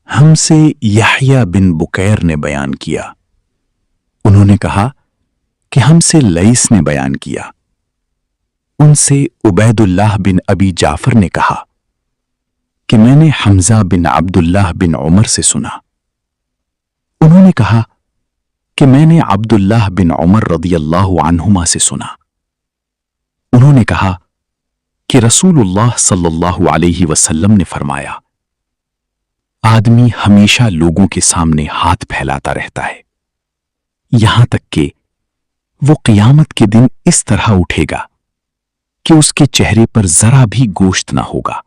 हमसे यहया बिन बुकैर ने बयान किया, उन्होंने कहा कि हमसे लईस ने बयान किया, उनसे उबैदुल्लाह बिन अबी जाफर ने कहा कि मैंने हमजा बिन अब्दुल्लाह बिन उमर से सुना, उन्होंने कहा कि मैंने अब्दुल्लाह बिन उमर रदियल्लाहु अन्हुमा से सुना, उन्होंने कहा कि रसूलुल्लाह सल्लल्लाहु अलैहि वसल्लम ने फरमाया, आदमी हमेशा लोगों के सामने हाथ फैलाता रहता है यहां तक कि वो क़यामत के दिन इस तरह उठेगा कि उसके चेहरे पर जरा भी गोश्त ना होगा।